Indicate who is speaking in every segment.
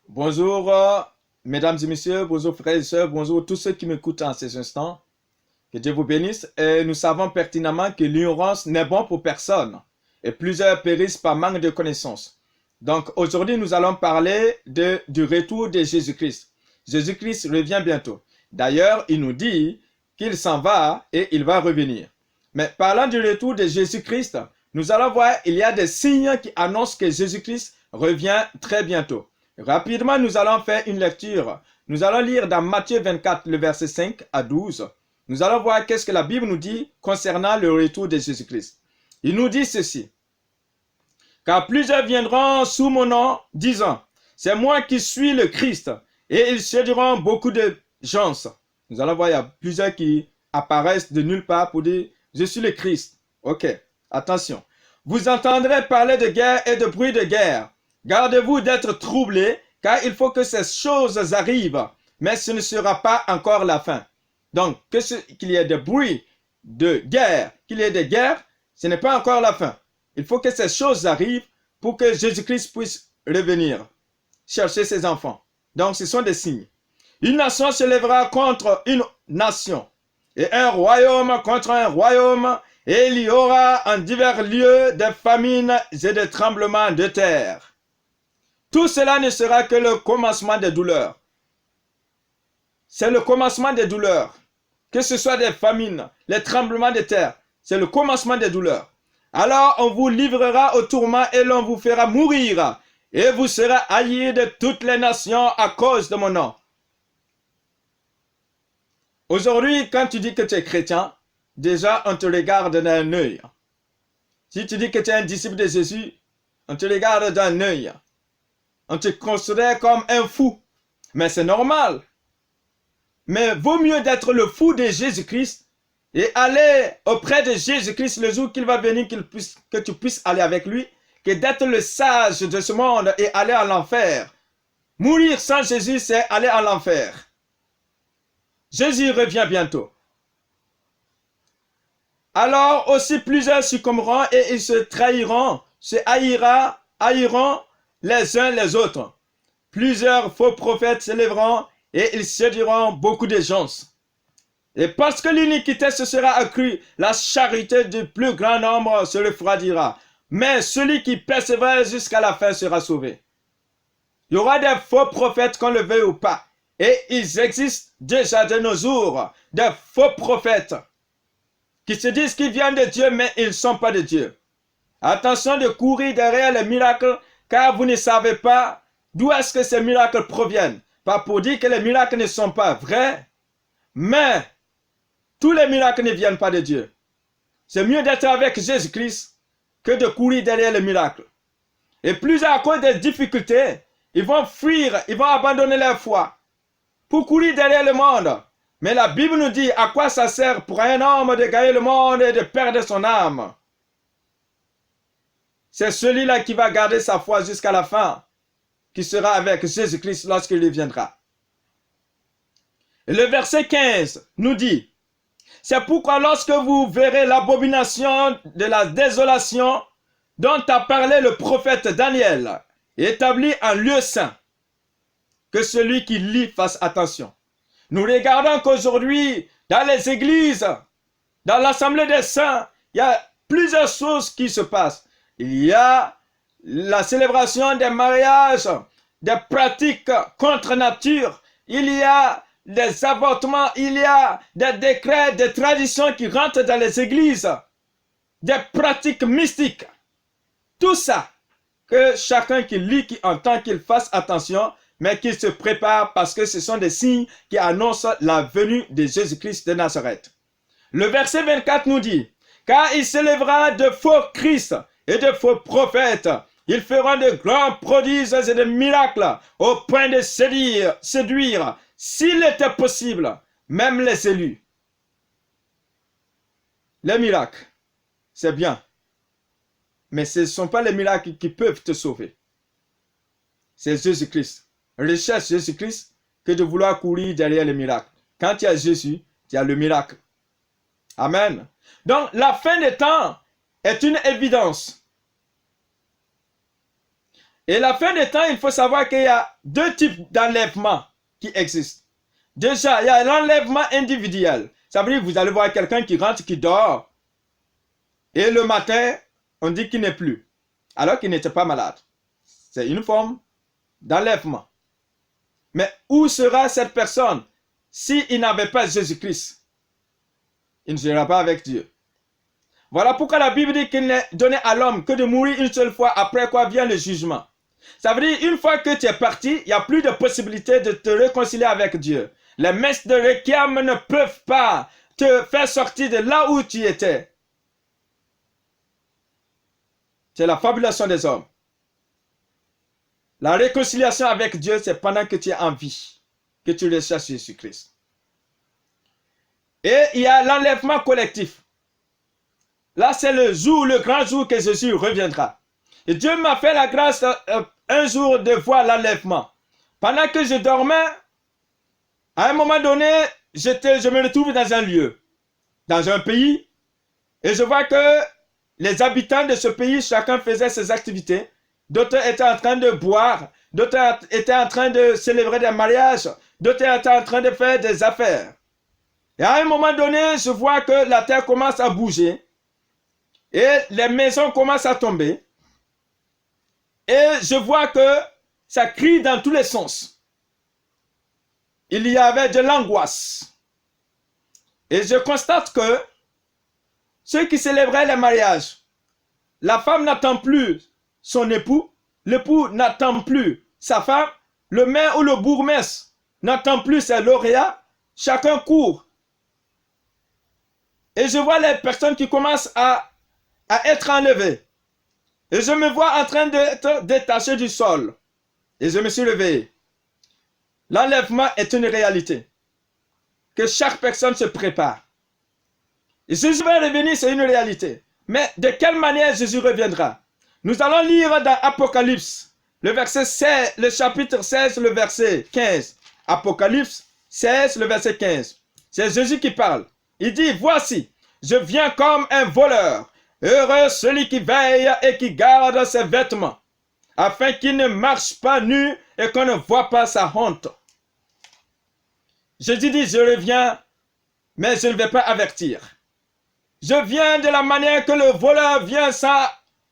Speaker 1: Bonjour, mesdames et messieurs, bonjour frères et sœurs, bonjour tous ceux qui m'écoutent en ces instants. Que Dieu vous bénisse. Et nous savons pertinemment que l'ignorance n'est bon pour personne et plusieurs périssent par manque de connaissances. Donc aujourd'hui, nous allons parler du retour de Jésus-Christ. Jésus-Christ revient bientôt. D'ailleurs, il nous dit qu'il s'en va et il va revenir. Mais parlant du retour de Jésus-Christ, nous allons voir il y a des signes qui annoncent que Jésus-Christ revient très bientôt. Rapidement, nous allons faire une lecture. Nous allons lire dans Matthieu 24, le verset 5 à 12. Nous allons voir qu'est-ce que la Bible nous dit concernant le retour de Jésus-Christ. Il nous dit ceci. Car plusieurs viendront sous mon nom, disant, c'est moi qui suis le Christ. Et ils séduiront beaucoup de gens. Nous allons voir, il y a plusieurs qui apparaissent de nulle part pour dire, je suis le Christ. Ok, attention. Vous entendrez parler de guerre et de bruit de guerre. Gardez-vous d'être troublés, car il faut que ces choses arrivent, mais ce ne sera pas encore la fin. Donc, qu'il y ait des bruits de guerre, qu'il y ait des guerres, ce n'est pas encore la fin. Il faut que ces choses arrivent pour que Jésus-Christ puisse revenir chercher ses enfants. Donc, ce sont des signes. Une nation se lèvera contre une nation, et un royaume contre un royaume, et il y aura en divers lieux des famines et des tremblements de terre. Tout cela ne sera que le commencement des douleurs. C'est le commencement des douleurs. Que ce soit des famines, les tremblements de terre, c'est le commencement des douleurs. Alors on vous livrera au tourment et l'on vous fera mourir. Et vous serez haïs de toutes les nations à cause de mon nom. Aujourd'hui, quand tu dis que tu es chrétien, déjà on te regarde d'un œil. Si tu dis que tu es un disciple de Jésus, on te regarde d'un œil. On te considère comme un fou. Mais c'est normal. Mais vaut mieux d'être le fou de Jésus-Christ et aller auprès de Jésus-Christ le jour qu'il va venir, que tu puisses aller avec lui, que d'être le sage de ce monde et aller en l'enfer. Mourir sans Jésus, c'est aller en l'enfer. Jésus revient bientôt. Alors aussi plusieurs succomberont et ils se trahiront, se haïront les uns les autres. Plusieurs faux prophètes se lèveront et ils séduiront beaucoup de gens. Et parce que l'iniquité se sera accrue, la charité du plus grand nombre se refroidira. Mais celui qui persévère jusqu'à la fin sera sauvé. Il y aura des faux prophètes, qu'on le veuille ou pas. Et ils existent déjà de nos jours, des faux prophètes qui se disent qu'ils viennent de Dieu, mais ils ne sont pas de Dieu. Attention de courir derrière les miracles, car vous ne savez pas d'où est-ce que ces miracles proviennent. Pas pour dire que les miracles ne sont pas vrais, mais tous les miracles ne viennent pas de Dieu. C'est mieux d'être avec Jésus-Christ que de courir derrière les miracles. Et plusieurs, à cause des difficultés, ils vont fuir, ils vont abandonner leur foi pour courir derrière le monde. Mais la Bible nous dit à quoi ça sert pour un homme de gagner le monde et de perdre son âme. C'est celui-là qui va garder sa foi jusqu'à la fin, qui sera avec Jésus-Christ lorsqu'il viendra. Et le verset 15 nous dit, c'est pourquoi lorsque vous verrez l'abomination de la désolation dont a parlé le prophète Daniel, établi en lieu saint, que celui qui lit fasse attention. Nous regardons qu'aujourd'hui, dans les églises, dans l'assemblée des saints, il y a plusieurs choses qui se passent. Il y a la célébration des mariages, des pratiques contre nature, il y a des avortements, il y a des décrets, des traditions qui rentrent dans les églises, des pratiques mystiques. Tout ça, que chacun qui lit, qui entend, qu'il fasse attention, mais qu'il se prépare parce que ce sont des signes qui annoncent la venue de Jésus-Christ de Nazareth. Le verset 24 nous dit, car il s'élèvera de faux Christ et de faux prophètes. Ils feront de grands prodiges et de miracles au point de séduire, s'il était possible, même les élus. Les miracles, c'est bien. Mais ce ne sont pas les miracles qui peuvent te sauver. C'est Jésus-Christ. Recherche Jésus-Christ que de vouloir courir derrière les miracles. Quand il y a Jésus, il y a le miracle. Amen. Donc, la fin des temps est une évidence. Et la fin des temps, il faut savoir qu'il y a deux types d'enlèvement qui existent. Déjà, il y a l'enlèvement individuel. Ça veut dire que vous allez voir quelqu'un qui rentre, qui dort, et le matin, on dit qu'il n'est plus, alors qu'il n'était pas malade. C'est une forme d'enlèvement. Mais où sera cette personne s'il n'avait pas Jésus-Christ? Il ne sera pas avec Dieu. Voilà pourquoi la Bible dit qu'il n'est donné à l'homme que de mourir une seule fois, après quoi vient le jugement. Ça veut dire une fois que tu es parti, il n'y a plus de possibilité de te réconcilier avec Dieu. Les messes de Requiem ne peuvent pas te faire sortir de là où tu étais. C'est la fabulation des hommes. La réconciliation avec Dieu, c'est pendant que tu es en vie, que tu recherches Jésus-Christ. Et il y a l'enlèvement collectif. Là, c'est le grand jour que Jésus reviendra. Et Dieu m'a fait la grâce un jour de voir l'enlèvement. Pendant que je dormais, à un moment donné, je me retrouve dans un lieu, dans un pays, et je vois que les habitants de ce pays, chacun faisait ses activités. D'autres étaient en train de boire, d'autres étaient en train de célébrer des mariages, d'autres étaient en train de faire des affaires. Et à un moment donné, je vois que la terre commence à bouger et les maisons commencent à tomber. Et je vois que ça crie dans tous les sens. Il y avait de l'angoisse. Et je constate que ceux qui célébraient les mariages, la femme n'attend plus son époux, l'époux n'attend plus sa femme, le maire ou le bourgmestre n'attend plus ses lauréats, chacun court. Et je vois les personnes qui commencent à être enlevées. Et je me vois en train d'être détaché du sol. Et je me suis levé. L'enlèvement est une réalité. Que chaque personne se prépare. Et Jésus va revenir, c'est une réalité. Mais de quelle manière Jésus reviendra? Nous allons lire dans Apocalypse, le chapitre 16, le verset 15. Apocalypse 16, le verset 15. C'est Jésus qui parle. Il dit, voici, je viens comme un voleur. Heureux celui qui veille et qui garde ses vêtements, afin qu'il ne marche pas nu et qu'on ne voit pas sa honte. Jésus dit, je reviens, mais je ne vais pas avertir. Je viens de la manière que le voleur vient sans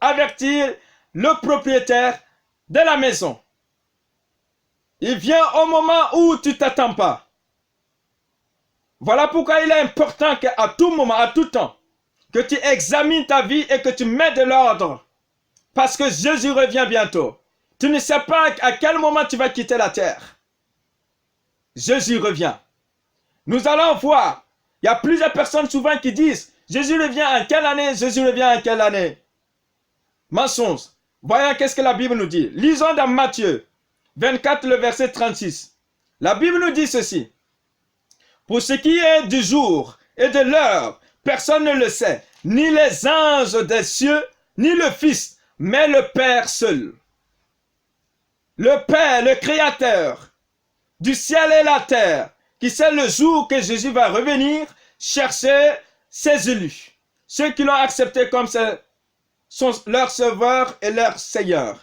Speaker 1: avertir le propriétaire de la maison. Il vient au moment où tu ne t'attends pas. Voilà pourquoi il est important qu'à tout moment, à tout temps, que tu examines ta vie et que tu mets de l'ordre. Parce que Jésus revient bientôt. Tu ne sais pas à quel moment tu vas quitter la terre. Jésus revient. Nous allons voir. Il y a plusieurs personnes souvent qui disent, Jésus revient en quelle année? Jésus revient en quelle année? Mensonge. Voyons qu'est-ce que la Bible nous dit. Lisons dans Matthieu 24, le verset 36. La Bible nous dit ceci. Pour ce qui est du jour et de l'heure, personne ne le sait, ni les anges des cieux, ni le Fils, mais le Père seul. Le Père, le Créateur du ciel et la terre, qui sait le jour que Jésus va revenir, chercher ses élus, ceux qui l'ont accepté comme leur sauveur et leur Seigneur.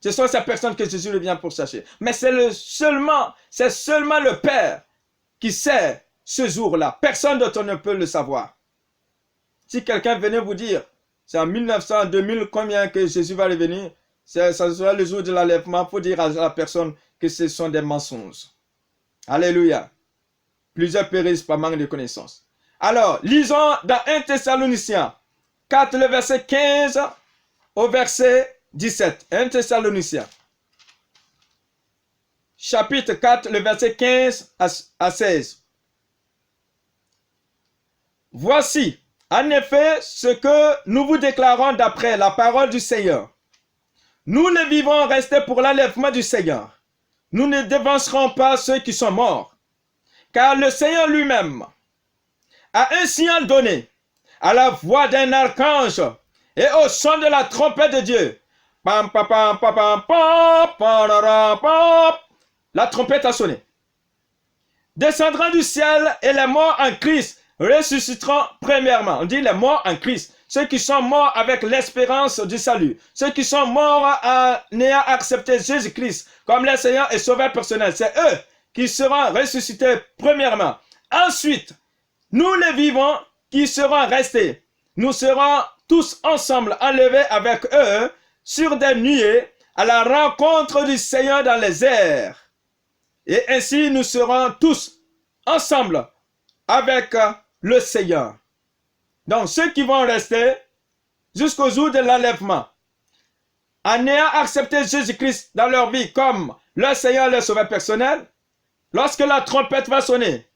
Speaker 1: Ce sont ces personnes que Jésus revient pour chercher. Mais c'est seulement le Père qui sait ce jour-là. Personne d'autre ne peut le savoir. Si quelqu'un venait vous dire, c'est en 1900, 2000, combien que Jésus va revenir, ça sera le jour de l'enlèvement, il faut dire à la personne que ce sont des mensonges. Alléluia. Plusieurs périssent par manque de connaissance. Alors, lisons dans 1 Thessaloniciens 4, le verset 15 au verset 17. 1 Thessaloniciens. Chapitre 4, le verset 15 à 16. Voici, en effet, ce que nous vous déclarons d'après la parole du Seigneur. Nous ne vivons restés pour l'enlèvement du Seigneur. Nous ne devancerons pas ceux qui sont morts. Car le Seigneur lui-même a un signal donné à la voix d'un archange et au son de la trompette de Dieu. Pam, pam, pam, pam, pam, pam, pam, pam. La trompette a sonné. Descendront du ciel et les morts en Christ ressusciteront premièrement. On dit les morts en Christ. ceux qui sont morts avec l'espérance du salut, ceux qui sont morts en ayant accepté Jésus-Christ comme leur Seigneur et Sauveur personnel. C'est eux qui seront ressuscités premièrement. Ensuite, nous les vivants qui serons restés, nous serons tous ensemble enlevés avec eux sur des nuées à la rencontre du Seigneur dans les airs. Et ainsi, nous serons tous ensemble avec le Seigneur. Donc, ceux qui vont rester jusqu'au jour de l'enlèvement, en ayant accepté Jésus-Christ dans leur vie comme leur Seigneur, leur Sauveur personnel, lorsque la trompette va sonner,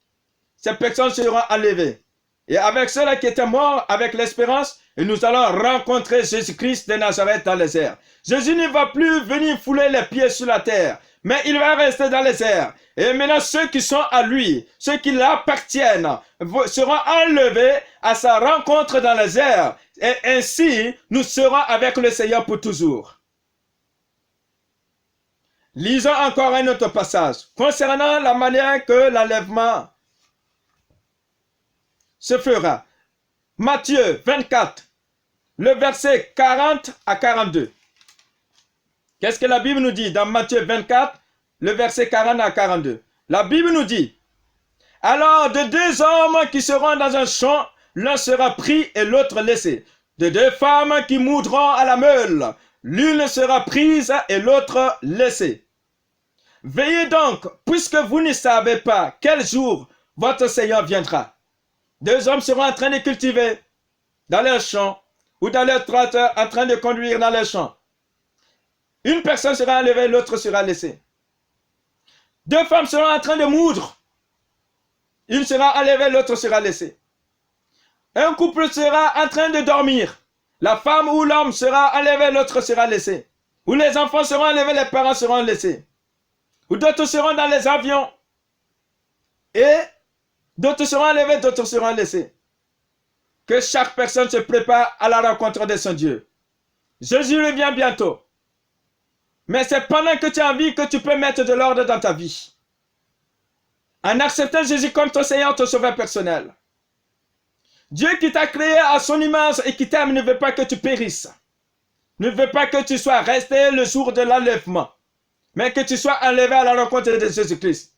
Speaker 1: ces personnes seront enlevées. Et avec ceux-là qui étaient morts avec l'espérance, et nous allons rencontrer Jésus-Christ de Nazareth dans les airs. Jésus ne va plus venir fouler les pieds sur la terre, mais il va rester dans les airs. Et maintenant, ceux qui sont à lui, ceux qui l'appartiennent, seront enlevés à sa rencontre dans les airs. Et ainsi, nous serons avec le Seigneur pour toujours. Lisons encore un autre passage concernant la manière que l'enlèvement se fera. Matthieu 24, le verset 40 à 42. Qu'est-ce que la Bible nous dit dans Matthieu 24, le verset 40 à 42? La Bible nous dit, « Alors de deux hommes qui seront dans un champ, l'un sera pris et l'autre laissé. De deux femmes qui moudront à la meule, l'une sera prise et l'autre laissée. Veillez donc, puisque vous ne savez pas quel jour votre Seigneur viendra. Deux hommes seront en train de cultiver dans leur champ ou dans leur tracteur en train de conduire dans leur champ. Une personne sera enlevée, l'autre sera laissée. Deux femmes seront en train de moudre. Une sera enlevée, l'autre sera laissée. Un couple sera en train de dormir. La femme ou l'homme sera enlevé, l'autre sera laissé. Ou les enfants seront enlevés, les parents seront laissés. Ou d'autres seront dans les avions. Et d'autres seront enlevés, d'autres seront laissés. Que chaque personne se prépare à la rencontre de son Dieu. Jésus revient bientôt. Mais c'est pendant que tu as envie que tu peux mettre de l'ordre dans ta vie. En acceptant Jésus comme ton Seigneur, ton Sauveur personnel. Dieu qui t'a créé à son image et qui t'aime ne veut pas que tu périsses. Ne veut pas que tu sois resté le jour de l'enlèvement. Mais que tu sois enlevé à la rencontre de Jésus-Christ.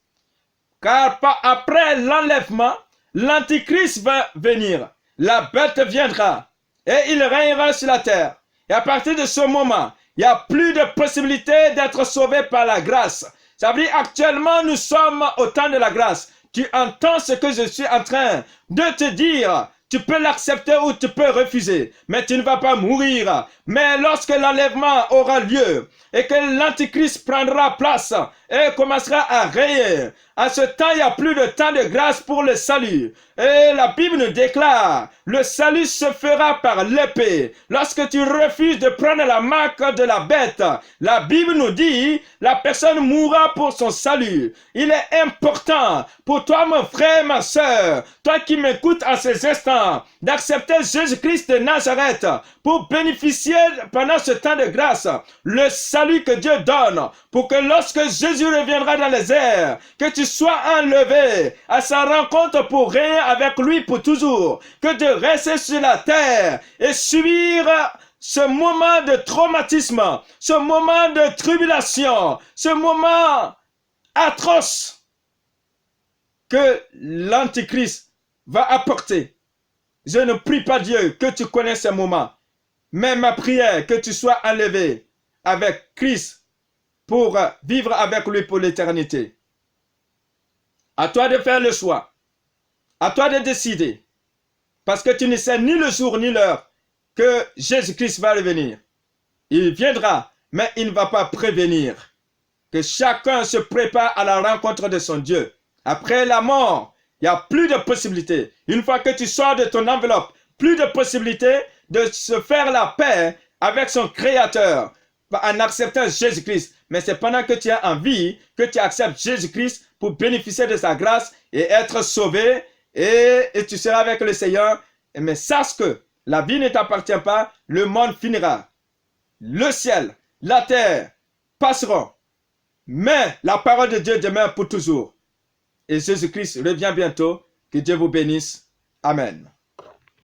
Speaker 1: Car après l'enlèvement, l'Antichrist va venir. La bête viendra. Et il régnera sur la terre. Et à partir de ce moment, il n'y a plus de possibilité d'être sauvé par la grâce. Ça veut dire actuellement nous sommes au temps de la grâce. Tu entends ce que je suis en train de te dire. Tu peux l'accepter ou tu peux refuser, mais tu ne vas pas mourir. Mais lorsque l'enlèvement aura lieu et que l'Antichrist prendra place et commencera à régner, à ce temps, il n'y a plus de temps de grâce pour le salut. Et la Bible nous déclare, le salut se fera par l'épée. Lorsque tu refuses de prendre la marque de la bête, la Bible nous dit, la personne mourra pour son salut. Il est important pour toi, mon frère, ma soeur, toi qui m'écoutes en ces instants, d'accepter Jésus-Christ de Nazareth pour bénéficier pendant ce temps de grâce, le salut que Dieu donne, pour que lorsque Jésus reviendra dans les airs, que tu sois enlevé à sa rencontre pour régner avec lui pour toujours, que de rester sur la terre et subir ce moment de traumatisme, ce moment de tribulation, ce moment atroce que l'Antichrist va apporter. Je ne prie pas Dieu que tu connais ce moment, mais ma prière que tu sois enlevé avec Christ pour vivre avec lui pour l'éternité. À toi de faire le choix. À toi de décider. Parce que tu ne sais ni le jour ni l'heure que Jésus-Christ va revenir. Il viendra, mais il ne va pas prévenir. Que chacun se prépare à la rencontre de son Dieu. Après la mort, il n'y a plus de possibilité. Une fois que tu sors de ton enveloppe, plus de possibilité de se faire la paix avec son Créateur en acceptant Jésus-Christ. Mais c'est pendant que tu as envie que tu acceptes Jésus-Christ pour bénéficier de sa grâce et être sauvé et tu seras avec le Seigneur. Mais sache que la vie ne t'appartient pas, le monde finira. Le ciel, la terre passeront. Mais la parole de Dieu demeure pour toujours. Et Jésus-Christ revient bientôt. Que Dieu vous bénisse. Amen.